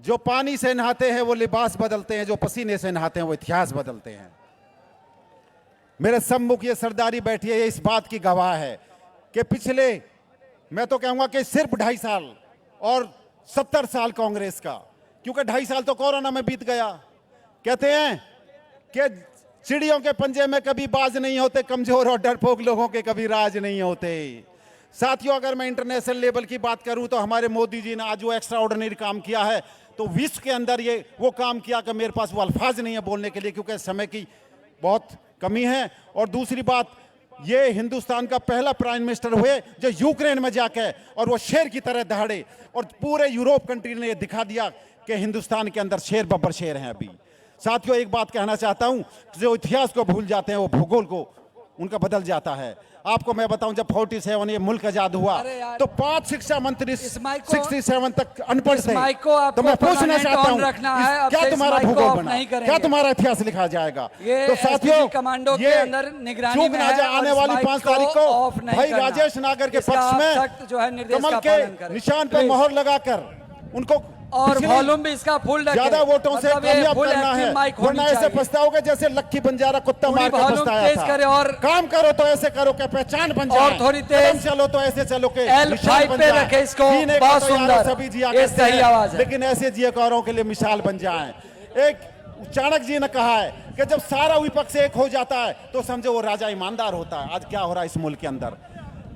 जो पानी से नहाते हैं वो लिबास बदलते हैं, जो पसीने से नहाते हैं वो इतिहास बदलते हैं। मेरे सम्मुख ये सरदारी बैठी है, ये इस बात की गवाह है कि पिछले, मैं तो कहूंगा कि सिर्फ 2.5 साल और 70 साल कांग्रेस का, क्योंकि 2.5 साल तो कोरोना में बीत गया। कहते हैं कि चिड़ियों के पंजे में कभी बाज नहीं होते, कमजोर और डरपोक लोगों के कभी राज नहीं होते। साथियों, अगर मैं इंटरनेशनल लेवल की बात करूं तो हमारे मोदी जी ने आज जो एक्स्ट्रा ऑर्डिनरी काम किया है, तो विश्व के अंदर ये वो काम किया कि मेरे पास वो अल्फाज नहीं है बोलने के लिए, क्योंकि समय की बहुत कमी है। और दूसरी बात, ये हिंदुस्तान का पहला प्राइम मिनिस्टर हुए जो यूक्रेन में जाकर और वो शेर की तरह दहाड़े, और पूरे यूरोप कंट्री ने ये दिखा दिया कि हिंदुस्तान के अंदर शेर बब्बर शेर हैं। अभी साथियों, एक बात कहना चाहता हूं, जो इतिहास को भूल जाते हैं वो भूगोल को उनका बदल जाता है। आपको मैं बताऊं, जब 47 ये मुल्क आजाद हुआ तो 5 शिक्षा मंत्री 67 तक अनपढ़ थे। तो मैं पूछना चाहता हूं, क्या तुम्हारा भूगोल बना, क्या तुम्हारा इतिहास लिखा जाएगा? तो साथियों, ये चूक ना जाए, आने वाली 5 तारीख को भाई राजेश नागर के पक्ष में कमल के निशान पर मोहर लगाकर उनको और वॉल्यूम भी इसका फुल रखें, ज्यादा वोटों से कामयाब करना है, वरना ऐसे पछताओगे जैसे लक्की बंजारा कुत्ता मार कर पछताया था। और काम करो तो ऐसे करो कि पहचान बन जाए, और थोड़ी तेज चलो तो ऐसे चलो के L5 पे रखे इसको, बहुत सुंदर, सभी जिया ये सही आवाज है, लेकिन ऐसे जियाकारों के लिए मिसाल बन जाए। एक चाणक्य जी ने कहा है कि जब सारा विपक्ष एक हो जाता है तो समझो वो राजा ईमानदार होता है। आज क्या हो रहा है इस मुल्क के अंदर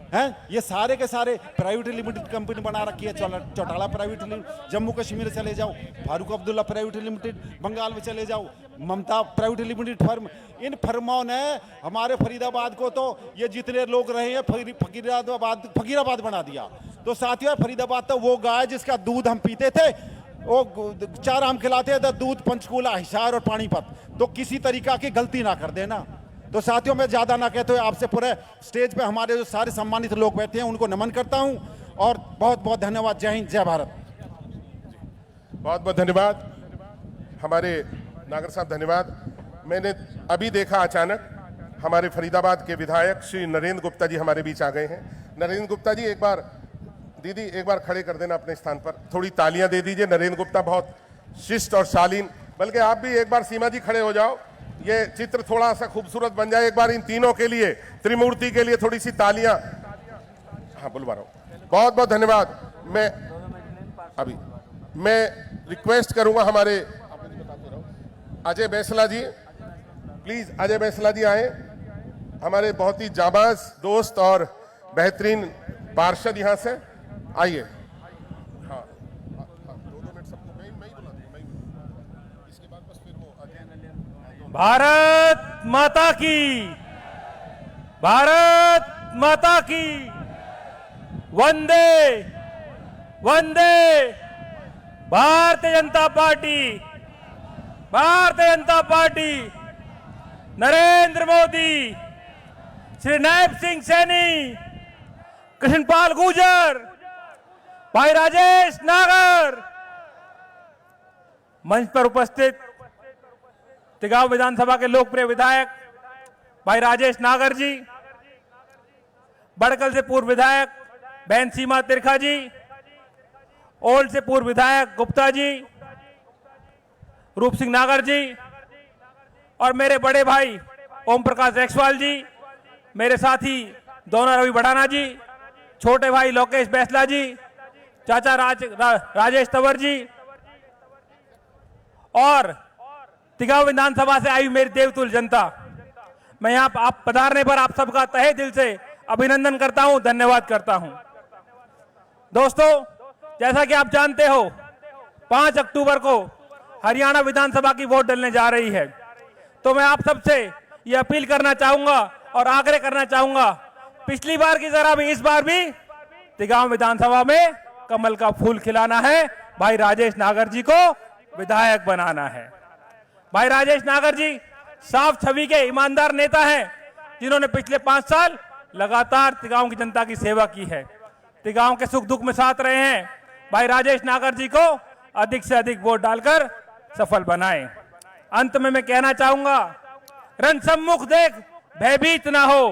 हैं? ये सारे के सारे प्राइवेट लिमिटेड कंपनी बना रखी है। चौटाला प्राइवेट लिमिटेड, जम्मू कश्मीर चले जाओ, फारूक अब्दुल्ला प्राइवेट लिमिटेड, बंगाल में चले जाओ, ममता प्राइवेट लिमिटेड फर्म। इन फर्मों ने हमारे फरीदाबाद को, तो ये जितने लोग रहे हैं फकीराबाद बना दिया। तो साथियों, फरीदाबाद तो वो गाय जिसका दूध हम पीते थे, वो चारा हम खिलाते थे, दूध, पंचकूला, हिसार और पानीपत। तो किसी तरीका की गलती ना कर देना। तो साथियों, मैं ज्यादा ना कहते हुए आपसे पूरे स्टेज पे हमारे जो सारे सम्मानित लोग बैठे हैं उनको नमन करता हूं और बहुत बहुत धन्यवाद। जय हिंद, जय भारत। बहुत बहुत धन्यवाद हमारे नागर साहब, धन्यवाद। मैंने अभी देखा अचानक हमारे फरीदाबाद के विधायक श्री नरेंद्र गुप्ता जी हमारे बीच आ गए हैं। नरेंद्र गुप्ता जी, एक बार दीदी एक बार खड़े कर देना अपने स्थान पर, थोड़ी तालियां दे दीजिए। नरेंद्र गुप्ता बहुत शिष्ट और शालीन, बल्कि आप भी एक बार सीमा जी खड़े हो जाओ, ये चित्र थोड़ा सा खूबसूरत बन जाए। एक बार इन तीनों के लिए, त्रिमूर्ति के लिए थोड़ी सी तालियां। हाँ, बुलवा रहा हूं। बहुत बहुत धन्यवाद। मैं रिक्वेस्ट करूंगा हमारे अजय बैसला जी, प्लीज अजय बैसला जी आए, हमारे बहुत ही जाबाज दोस्त और बेहतरीन पार्षद यहां से आइए। भारत माता की, भारत माता की, वंदे वंदे। भारतीय जनता पार्टी, भारतीय जनता पार्टी, नरेंद्र मोदी, श्री नायब सिंह सैनी, कृष्णपाल गुर्जर, भाई राजेश नागर, मंच पर उपस्थित तिगांव विधानसभा के लोकप्रिय विधायक भाई राजेश नागर जी, बड़कल से पूर्व विधायक बहन सीमा तिरखा जी, ओल्ड से पूर्व विधायक गुप्ता जी, रूप सिंह नागर जी, और मेरे बड़े भाई ओम प्रकाश एक्सवाल जी, मेरे साथी दोनों रवि बढ़ाना जी, छोटे भाई लोकेश बैसला जी, चाचा राजेश तंवर जी, और तिगांव विधानसभा से आई मेरी देवतुल्य जनता, मैं यहाँ आप पधारने पर आप सबका तहे दिल से अभिनंदन करता हूं, धन्यवाद करता हूं। दोस्तों, जैसा कि आप जानते हो, 5 अक्टूबर को हरियाणा विधानसभा की वोट डलने जा रही है। तो मैं आप सबसे ये अपील करना चाहूंगा और आग्रह करना चाहूंगा, पिछली बार की तरह भी इस बार भी तिगांव विधानसभा में कमल का फूल खिलाना है, भाई राजेश नागर जी को विधायक बनाना है। भाई राजेश नागर जी साफ छवि के ईमानदार नेता हैं, जिन्होंने पिछले 5 साल लगातार तिगांव की जनता की सेवा की है, तिगांव के सुख दुख में साथ रहे हैं। भाई राजेश नागर जी को अधिक से अधिक वोट डालकर सफल बनाएं। अंत में मैं कहना चाहूंगा, रण सम्मुख देख भयभीत ना हो,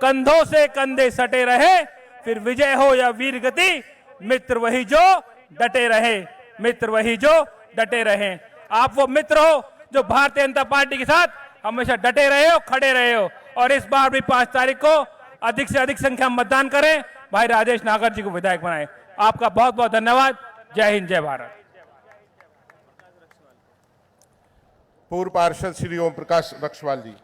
कंधों से कंधे सटे रहे, फिर विजय हो या वीर गति, मित्र वही जो डटे रहे। मित्र वही जो डटे रहे। आप वो मित्र हो जो भारतीय जनता पार्टी के साथ हमेशा डटे रहे हो, खड़े रहे हो, और इस बार भी 5 तारीख को अधिक से अधिक संख्या में मतदान करें, भाई राजेश नागर जी को विधायक बनाएं। आपका बहुत बहुत धन्यवाद। जय हिंद, जय भारत। पूर्व पार्षद श्री ओम प्रकाश रक्षवाल जी।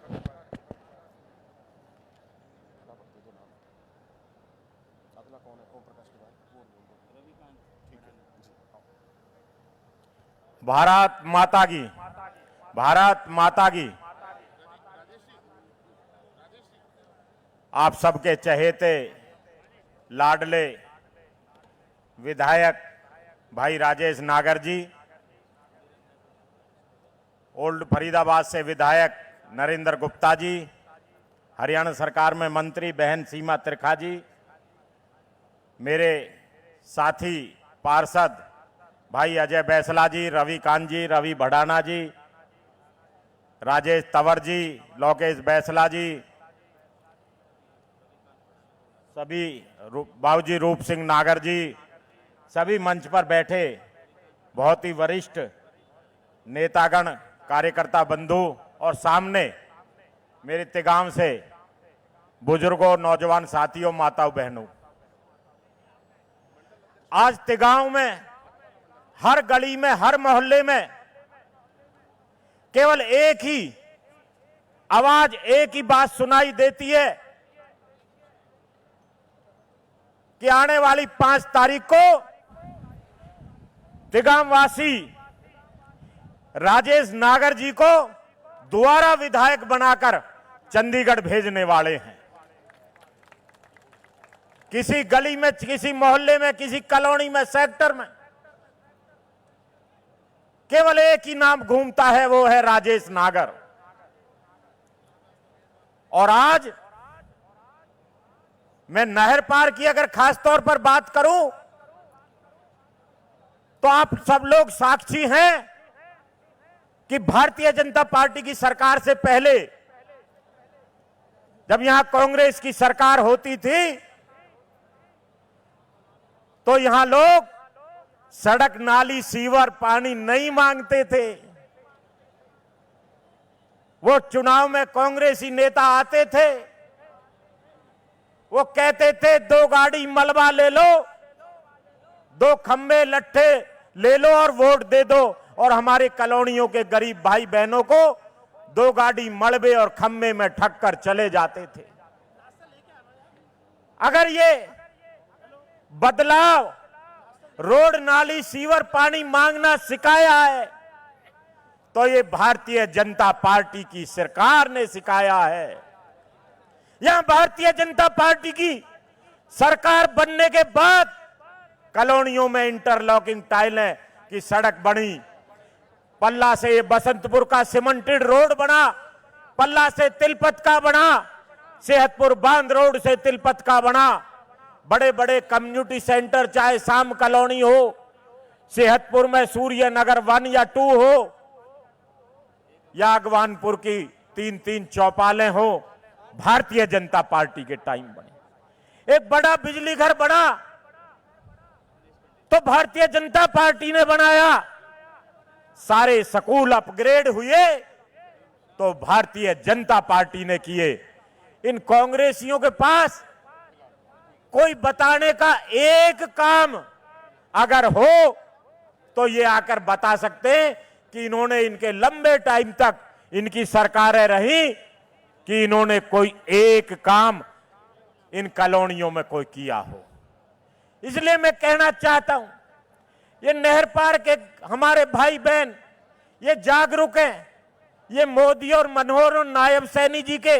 भारत माता की, भारत माता की। आप सबके चहेते लाडले विधायक भाई राजेश नागर जी, ओल्ड फरीदाबाद से विधायक नरेंद्र गुप्ता जी, हरियाणा सरकार में मंत्री बहन सीमा त्रिखा जी, मेरे साथी पार्षद भाई अजय बैसला जी, रवि कांत जी, रवि भड़ाना जी, राजेश तंवर जी, लोकेश बैसला जी, सभी बाबूजी रूप सिंह नागर जी, सभी मंच पर बैठे बहुत ही वरिष्ठ नेतागण, कार्यकर्ता बंधु, और सामने मेरे तिगांव से बुजुर्गों, नौजवान साथियों, माताओं, बहनों। आज तिगांव में हर गली में, हर मोहल्ले में केवल एक ही आवाज, एक ही बात सुनाई देती है कि आने वाली 5 तारीख को तिगांव वासी राजेश नागर जी को दोबारा विधायक बनाकर चंडीगढ़ भेजने वाले हैं। किसी गली में, किसी मोहल्ले में, किसी कॉलोनी में, सेक्टर में केवल एक ही नाम घूमता है, वो है राजेश नागर। और आज मैं नहर पार की अगर खास तौर पर बात करूं तो आप सब लोग साक्षी हैं कि भारतीय जनता पार्टी की सरकार से पहले जब यहां कांग्रेस की सरकार होती थी तो यहां लोग सड़क, नाली, सीवर, पानी नहीं मांगते थे। वो चुनाव में कांग्रेसी नेता आते थे, वो कहते थे 2 गाड़ी मलबा ले लो, 2 खंबे लट्ठे ले लो और वोट दे दो, और हमारे कॉलोनियों के गरीब भाई बहनों को 2 गाड़ी मलबे और खंबे में ठक कर चले जाते थे। अगर ये बदलाव रोड, नाली, सीवर, पानी मांगना सिखाया है तो ये भारतीय जनता पार्टी की सरकार ने सिखाया है। यहां भारतीय जनता पार्टी की सरकार बनने के बाद कॉलोनियों में इंटरलॉकिंग टाइलें की सड़क बनी, पल्ला से बसंतपुर का सीमेंटेड रोड बना, पल्ला से तिलपत का बना, सेहतपुर बांध रोड से तिलपत का बना, बड़े बड़े कम्युनिटी सेंटर, चाहे शाम कॉलोनी हो, सेहतपुर में सूर्य नगर 1 या 2 हो, या अगवानपुर की 3-3 चौपालें हो, भारतीय जनता पार्टी के टाइम बने। एक बड़ा बिजली घर बना तो भारतीय जनता पार्टी ने बनाया, सारे स्कूल अपग्रेड हुए तो भारतीय जनता पार्टी ने किए। इन कांग्रेसियों के पास कोई बताने का एक काम अगर हो तो ये आकर बता सकते हैं कि इन्होंने, इनके लंबे टाइम तक इनकी सरकारें रही, कि इन्होंने कोई एक काम इन कॉलोनियों में कोई किया हो। इसलिए मैं कहना चाहता हूं, ये नहर पार के हमारे भाई बहन ये जागरूक हैं, ये मोदी और मनोहर और नायब सैनी जी के